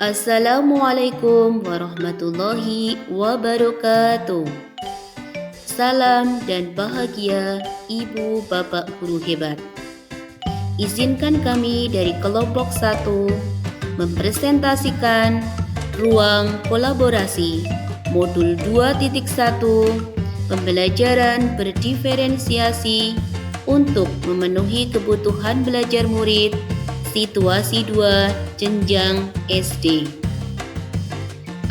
Assalamualaikum warahmatullahi wabarakatuh. Salam dan bahagia Ibu Bapak Guru hebat. Izinkan kami dari kelompok 1 mempresentasikan ruang kolaborasi modul 2.1 pembelajaran berdiferensiasi untuk memenuhi kebutuhan belajar murid situasi 2 jenjang SD.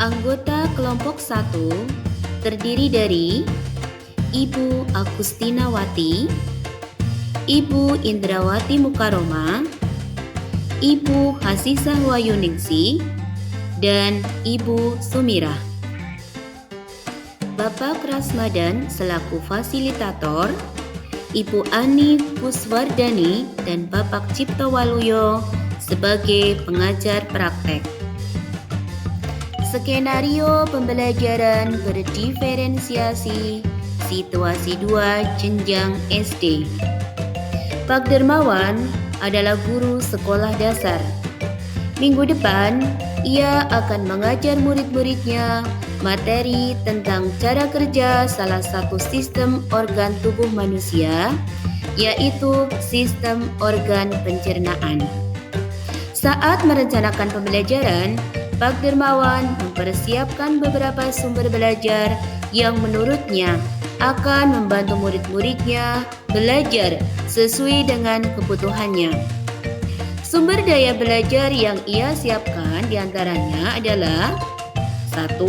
Anggota kelompok 1 terdiri dari Ibu Agustinawati, Ibu Indrawati Mukaroma, Ibu Hasisah Wayuningsi, dan Ibu Sumirah. Bapak Rasmadan selaku fasilitator, Ibu Ani Puswardani dan Bapak Cipto Waluyo sebagai pengajar praktek. Skenario pembelajaran berdiferensiasi situasi 2 jenjang SD. Pak Dermawan adalah guru sekolah dasar. Minggu depan, ia akan mengajar murid-muridnya materi tentang cara kerja salah satu sistem organ tubuh manusia, yaitu sistem organ pencernaan. Saat merencanakan pembelajaran, Pak Dermawan mempersiapkan beberapa sumber belajar yang menurutnya akan membantu murid-muridnya belajar sesuai dengan kebutuhannya. Sumber daya belajar yang ia siapkan diantaranya adalah 1.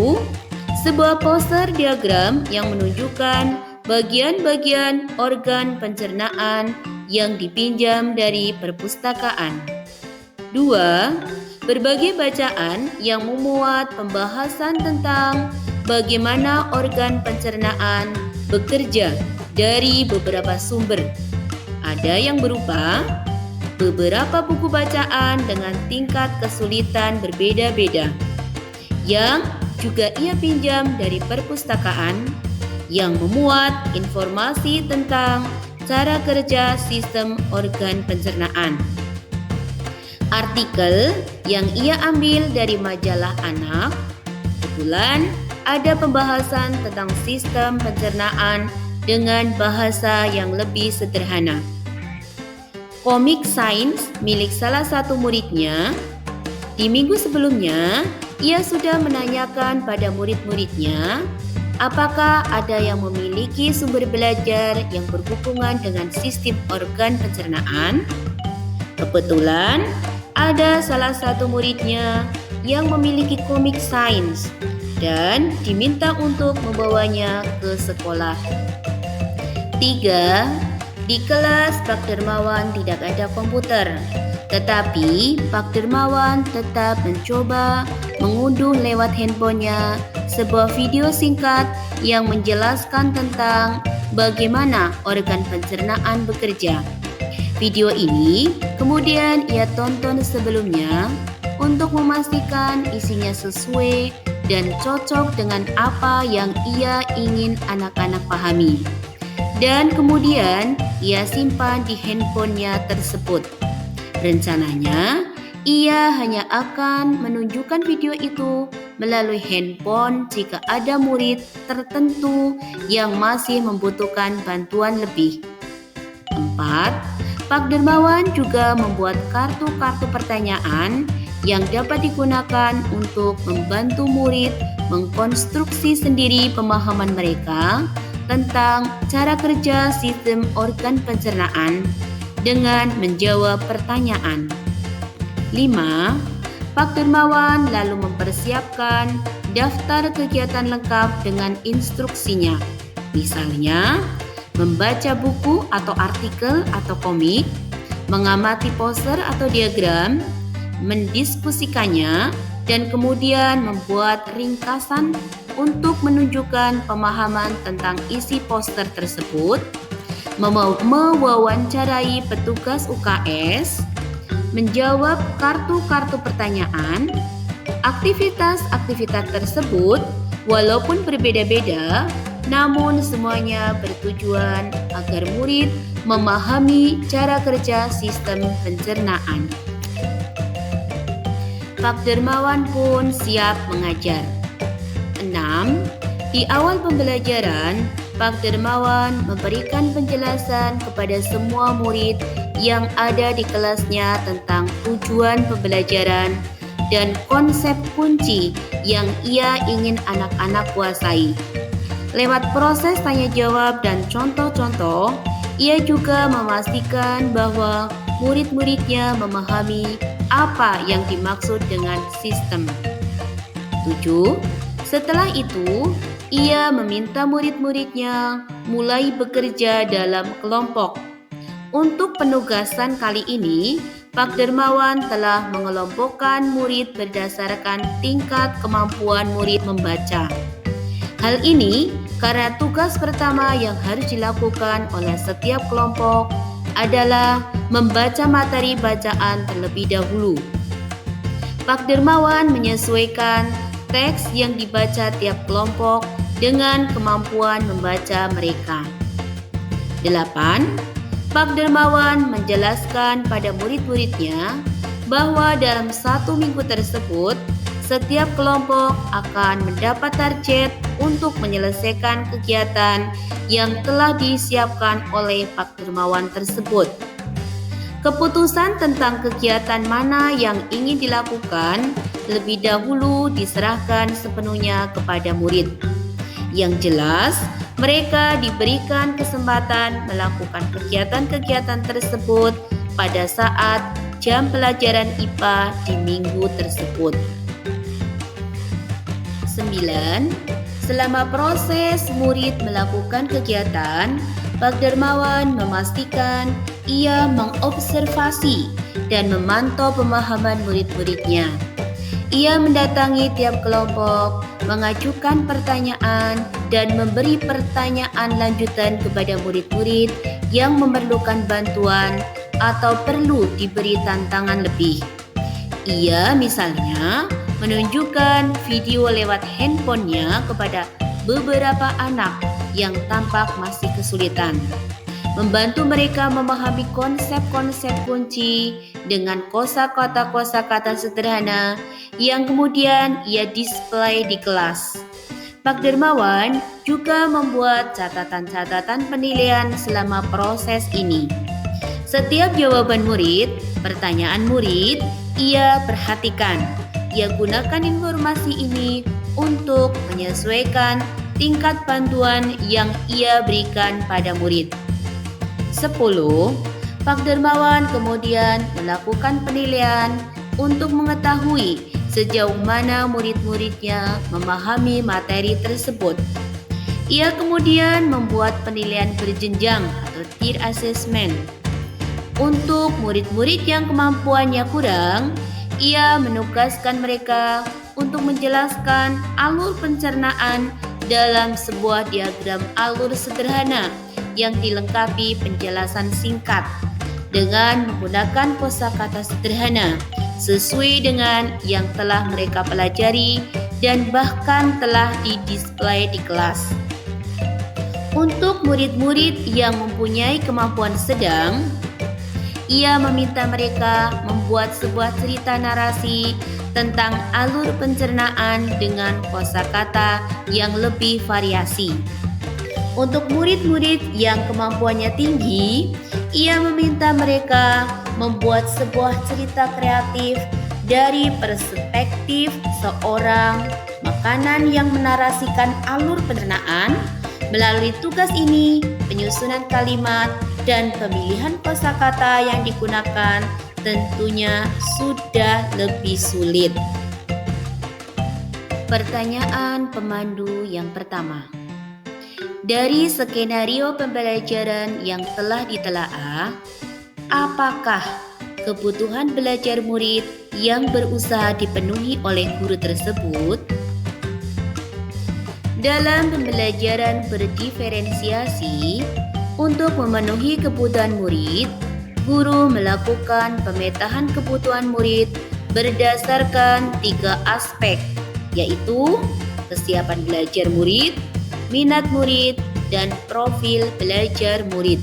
Sebuah poster diagram yang menunjukkan bagian-bagian organ pencernaan yang dipinjam dari perpustakaan. 2. Berbagai bacaan yang memuat pembahasan tentang bagaimana organ pencernaan bekerja dari beberapa sumber. Ada yang berupa beberapa buku bacaan dengan tingkat kesulitan berbeda-beda, yang juga ia pinjam dari perpustakaan yang memuat informasi tentang cara kerja sistem organ pencernaan. Artikel yang ia ambil dari majalah Anak, kebetulan ada pembahasan tentang sistem pencernaan dengan bahasa yang lebih sederhana. Komik sains milik salah satu muridnya. Di minggu sebelumnya, ia sudah menanyakan pada murid-muridnya apakah ada yang memiliki sumber belajar yang berhubungan dengan sistem organ pencernaan. Kebetulan ada salah satu muridnya yang memiliki komik sains dan diminta untuk membawanya ke sekolah. 3. Di kelas Pak Dermawan tidak ada komputer, tetapi Pak Dermawan tetap mencoba mengunduh lewat handphonenya sebuah video singkat yang menjelaskan tentang bagaimana organ pencernaan bekerja. Video ini kemudian ia tonton sebelumnya untuk memastikan isinya sesuai dan cocok dengan apa yang ia ingin anak-anak pahami. Dan kemudian ia simpan di handphonenya tersebut. Rencananya, ia hanya akan menunjukkan video itu melalui handphone jika ada murid tertentu yang masih membutuhkan bantuan lebih. 4. Pak Dermawan juga membuat kartu-kartu pertanyaan yang dapat digunakan untuk membantu murid mengkonstruksi sendiri pemahaman mereka tentang cara kerja sistem organ pencernaan dengan menjawab pertanyaan. 5. Pak Dermawan lalu mempersiapkan daftar kegiatan lengkap dengan instruksinya. Misalnya, membaca buku atau artikel atau komik, mengamati poster atau diagram, mendiskusikannya, dan kemudian membuat ringkasan untuk menunjukkan pemahaman tentang isi poster tersebut, mewawancarai petugas UKS, menjawab kartu-kartu pertanyaan. Aktivitas-aktivitas tersebut walaupun berbeda-beda, namun semuanya bertujuan agar murid memahami cara kerja sistem pencernaan. Pak Dermawan pun siap mengajar. 6. Di awal pembelajaran, Pak Dermawan memberikan penjelasan kepada semua murid yang ada di kelasnya tentang tujuan pembelajaran dan konsep kunci yang ia ingin anak-anak kuasai. Lewat proses tanya jawab dan contoh-contoh, ia juga memastikan bahwa murid-muridnya memahami apa yang dimaksud dengan sistem. 7. Setelah itu, ia meminta murid-muridnya mulai bekerja dalam kelompok. Untuk penugasan kali ini, Pak Dermawan telah mengelompokkan murid berdasarkan tingkat kemampuan murid membaca. Hal ini karena tugas pertama yang harus dilakukan oleh setiap kelompok adalah membaca materi bacaan terlebih dahulu. Pak Dermawan menyesuaikan teks yang dibaca tiap kelompok dengan kemampuan membaca mereka. 8. Pak Dermawan menjelaskan pada murid-muridnya bahwa dalam 1 minggu tersebut, setiap kelompok akan mendapat target untuk menyelesaikan kegiatan yang telah disiapkan oleh Pak Dermawan tersebut. Keputusan tentang kegiatan mana yang ingin dilakukan lebih dahulu diserahkan sepenuhnya kepada murid. Yang jelas, mereka diberikan kesempatan melakukan kegiatan-kegiatan tersebut pada saat jam pelajaran IPA di minggu tersebut. 9. Selama proses murid melakukan kegiatan, Pak Dermawan memastikan ia mengobservasi dan memantau pemahaman murid-muridnya. Ia mendatangi tiap kelompok, mengajukan pertanyaan, dan memberi pertanyaan lanjutan kepada murid-murid yang memerlukan bantuan atau perlu diberi tantangan lebih. Ia misalnya menunjukkan video lewat handphonenya kepada beberapa anak yang tampak masih kesulitan, membantu mereka memahami konsep-konsep kunci dengan kosakata-kosakata sederhana yang kemudian ia display di kelas. Pak Dermawan juga membuat catatan-catatan penilaian selama proses ini. Setiap jawaban murid, pertanyaan murid, ia perhatikan. Ia gunakan informasi ini untuk menyesuaikan tingkat bantuan yang ia berikan pada murid. 10. Pak Dermawan kemudian melakukan penilaian untuk mengetahui sejauh mana murid-muridnya memahami materi tersebut. Ia kemudian membuat penilaian berjenjang atau tier assessment. Untuk murid-murid yang kemampuannya kurang, ia menugaskan mereka untuk menjelaskan alur pencernaan dalam sebuah diagram alur sederhana yang dilengkapi penjelasan singkat dengan menggunakan kosakata sederhana sesuai dengan yang telah mereka pelajari dan bahkan telah didisplay di kelas. Untuk murid-murid yang mempunyai kemampuan sedang, ia meminta mereka membuat sebuah cerita narasi tentang alur pencernaan dengan kosakata yang lebih variasi. Untuk murid-murid yang kemampuannya tinggi, ia meminta mereka membuat sebuah cerita kreatif dari perspektif seorang makanan yang menarasikan alur pencernaan. Melalui tugas ini, penyusunan kalimat dan pemilihan kosakata yang digunakan tentunya sudah lebih sulit. Pertanyaan pemandu yang pertama. Dari skenario pembelajaran yang telah ditelaah, apakah kebutuhan belajar murid yang berusaha dipenuhi oleh guru tersebut? Dalam pembelajaran berdiferensiasi, untuk memenuhi kebutuhan murid, guru melakukan pemetaan kebutuhan murid berdasarkan 3 aspek, yaitu kesiapan belajar murid, minat murid, dan profil belajar murid.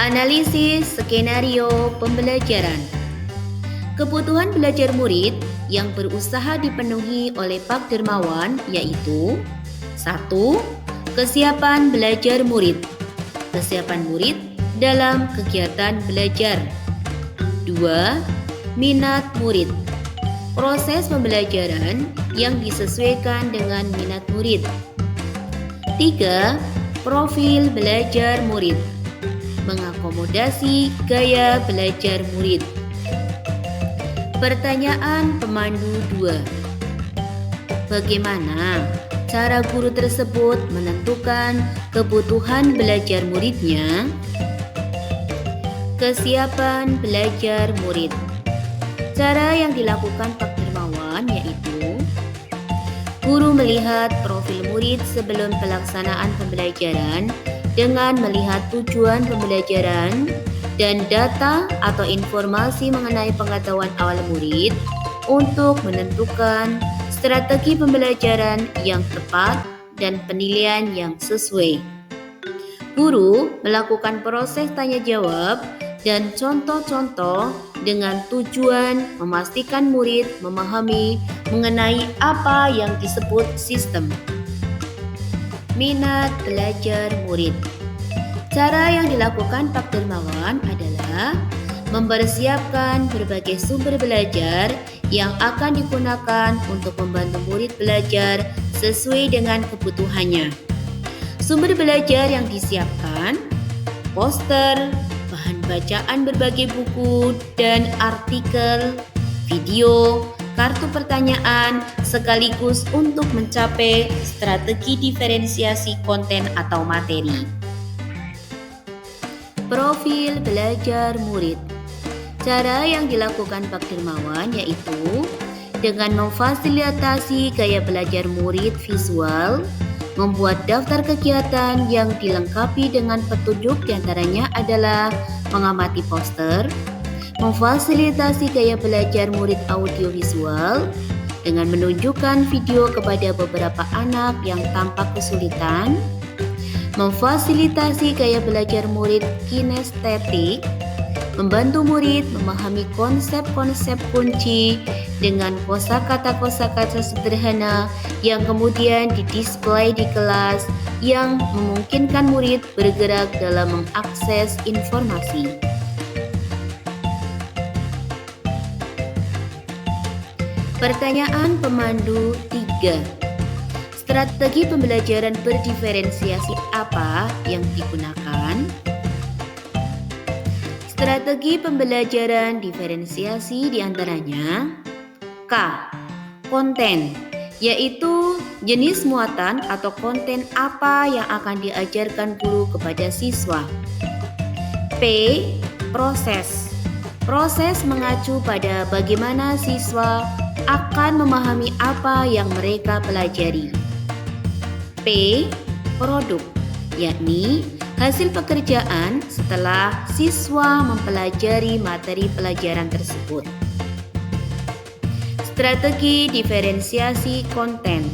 Analisis skenario pembelajaran. Kebutuhan belajar murid yang berusaha dipenuhi oleh Pak Dermawan yaitu 1. Kesiapan belajar murid. Kesiapan murid dalam kegiatan belajar. 2. Minat murid. Proses pembelajaran yang disesuaikan dengan minat murid. 3. Profil belajar murid. Mengakomodasi gaya belajar murid. Pertanyaan pemandu 2. Bagaimana cara guru tersebut menentukan kebutuhan belajar muridnya? Kesiapan belajar murid. Cara yang dilakukan Pak Dermawan yaitu guru melihat profil murid sebelum pelaksanaan pembelajaran dengan melihat tujuan pembelajaran dan data atau informasi mengenai pengetahuan awal murid untuk menentukan strategi pembelajaran yang tepat dan penilaian yang sesuai. Guru melakukan proses tanya jawab dan contoh-contoh dengan tujuan memastikan murid memahami mengenai apa yang disebut sistem. Minat belajar murid. Cara yang dilakukan Pak Dermawan adalah mempersiapkan berbagai sumber belajar yang akan digunakan untuk membantu murid belajar sesuai dengan kebutuhannya. Sumber belajar yang disiapkan, poster, bahan bacaan berbagai buku dan artikel, video, kartu pertanyaan, sekaligus untuk mencapai strategi diferensiasi konten atau materi. Profil belajar murid. Cara yang dilakukan Pak Dermawan yaitu dengan memfasilitasi gaya belajar murid visual, membuat daftar kegiatan yang dilengkapi dengan petunjuk diantaranya adalah mengamati poster, memfasilitasi gaya belajar murid audiovisual dengan menunjukkan video kepada beberapa anak yang tampak kesulitan, memfasilitasi gaya belajar murid kinestetik, membantu murid memahami konsep-konsep kunci dengan kosakata-kosakata sederhana yang kemudian didisplay di kelas yang memungkinkan murid bergerak dalam mengakses informasi. Pertanyaan pemandu 3. Strategi pembelajaran berdiferensiasi apa yang digunakan? Strategi pembelajaran diferensiasi diantaranya K. Konten, yaitu jenis muatan atau konten apa yang akan diajarkan guru kepada siswa. P. Proses. Proses mengacu pada bagaimana siswa akan memahami apa yang mereka pelajari. P. Produk, yakni hasil pekerjaan setelah siswa mempelajari materi pelajaran tersebut. Strategi diferensiasi konten.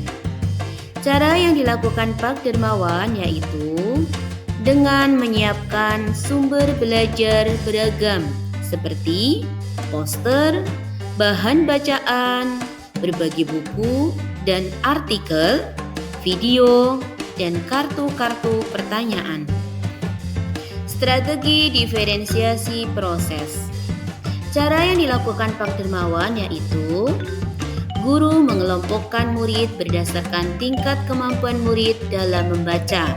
Cara yang dilakukan Pak Dermawan yaitu dengan menyiapkan sumber belajar beragam seperti poster, bahan bacaan, berbagi buku dan artikel, video, dan kartu-kartu pertanyaan. Strategi diferensiasi proses. Cara yang dilakukan Pak Dermawan yaitu guru mengelompokkan murid berdasarkan tingkat kemampuan murid dalam membaca.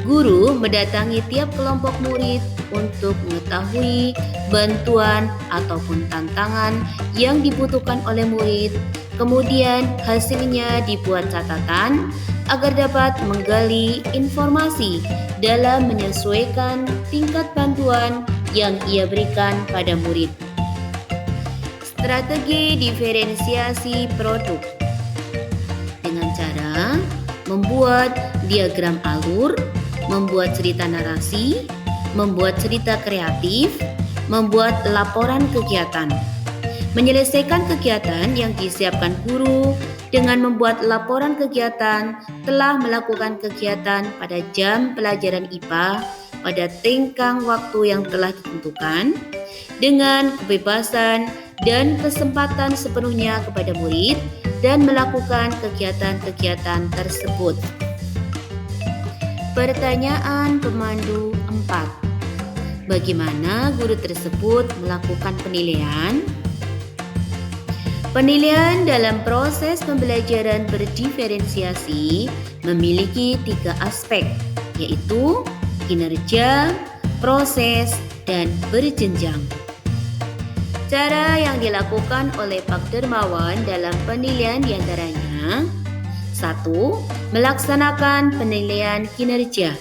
Guru mendatangi tiap kelompok murid untuk mengetahui bantuan ataupun tantangan yang dibutuhkan oleh murid. Kemudian hasilnya dibuat catatan agar dapat menggali informasi dalam menyesuaikan tingkat bantuan yang ia berikan pada murid. Strategi diferensiasi produk dengan cara membuat diagram alur, membuat cerita narasi, membuat cerita kreatif, membuat laporan kegiatan. Menyelesaikan kegiatan yang disiapkan guru dengan membuat laporan kegiatan telah melakukan kegiatan pada jam pelajaran IPA pada tenggang waktu yang telah ditentukan dengan kebebasan dan kesempatan sepenuhnya kepada murid dan melakukan kegiatan-kegiatan tersebut. Pertanyaan pemandu 4. Bagaimana guru tersebut melakukan penilaian? Penilaian dalam proses pembelajaran berdiferensiasi memiliki 3 aspek, yaitu kinerja, proses, dan berjenjang. Cara yang dilakukan oleh Pak Dermawan dalam penilaian diantaranya: 1. Melaksanakan penilaian kinerja.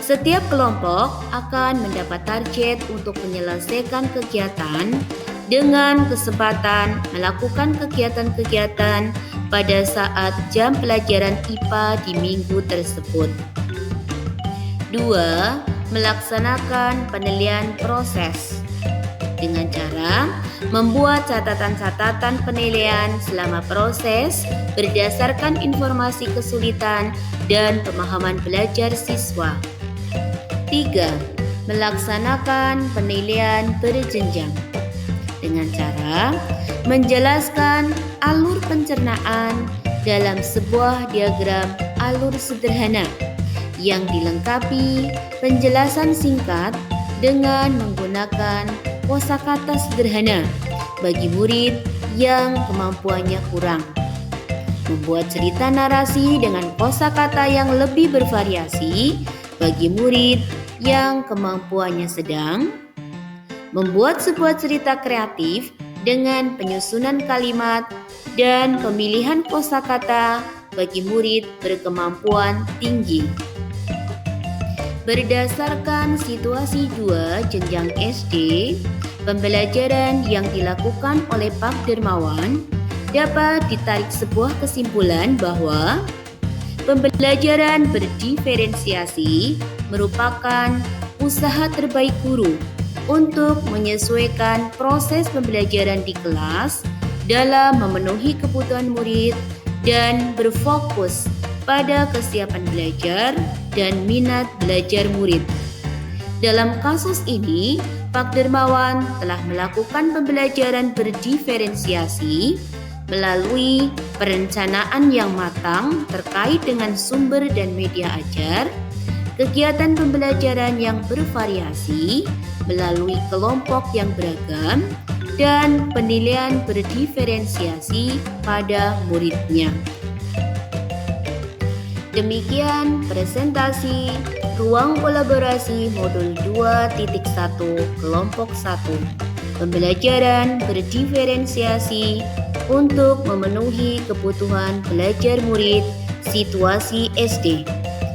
Setiap kelompok akan mendapat target untuk menyelesaikan kegiatan dengan kesempatan melakukan kegiatan-kegiatan pada saat jam pelajaran IPA di minggu tersebut. 2. Melaksanakan penilaian proses dengan cara membuat catatan-catatan penilaian selama proses berdasarkan informasi kesulitan dan pemahaman belajar siswa. 3. Melaksanakan penilaian berjenjang dengan cara menjelaskan alur pencernaan dalam sebuah diagram alur sederhana yang dilengkapi penjelasan singkat dengan menggunakan kosakata sederhana bagi murid yang kemampuannya kurang. Membuat cerita narasi dengan kosakata yang lebih bervariasi bagi murid yang kemampuannya sedang. Membuat sebuah cerita kreatif dengan penyusunan kalimat dan pemilihan kosakata bagi murid berkemampuan tinggi. Berdasarkan situasi 2 jenjang SD, pembelajaran yang dilakukan oleh Pak Dermawan dapat ditarik sebuah kesimpulan bahwa pembelajaran berdiferensiasi merupakan usaha terbaik guru untuk menyesuaikan proses pembelajaran di kelas dalam memenuhi kebutuhan murid dan berfokus pada kesiapan belajar dan minat belajar murid. Dalam kasus ini, Pak Dermawan telah melakukan pembelajaran berdiferensiasi melalui perencanaan yang matang terkait dengan sumber dan media ajar, kegiatan pembelajaran yang bervariasi melalui kelompok yang beragam, dan penilaian berdiferensiasi pada muridnya. Demikian presentasi Ruang Kolaborasi Modul 2.1 Kelompok 1 Pembelajaran berdiferensiasi untuk memenuhi kebutuhan belajar murid situasi SD.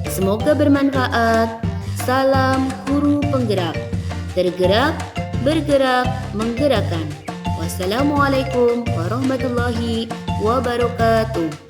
Semoga bermanfaat. Salam guru penggerak. Tergerak, bergerak, menggerakkan. Wassalamualaikum warahmatullahi wabarakatuh.